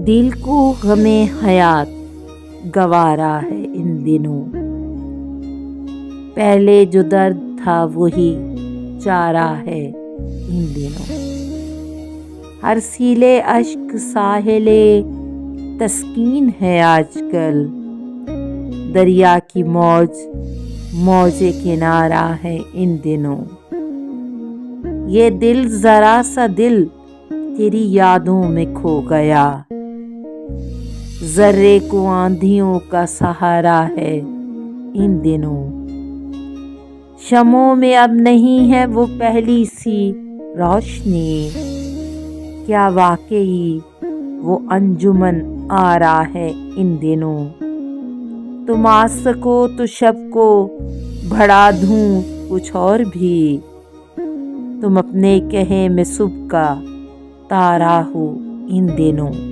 دل کو غمِ حیات گوارا ہے ان دنوں، پہلے جو درد تھا وہی چارہ ہے ان دنوں۔ ہر سیلے اشک ساحلِ تسکین ہے آج کل، دریا کی موج موج کنارہ ہے ان دنوں۔ یہ دل ذرا سا دل تیری یادوں میں کھو گیا، ذرے کو آندھیوں کا سہارا ہے ان دنوں۔ شمعوں میں اب نہیں ہے وہ پہلی سی روشنی، کیا واقعی وہ انجمن آرا ہے ان دنوں۔ تم آ سکو تو شب کو بڑھا دوں کچھ اور بھی، تم اپنے کہے میں صبح کا تارا ہو ان دنوں۔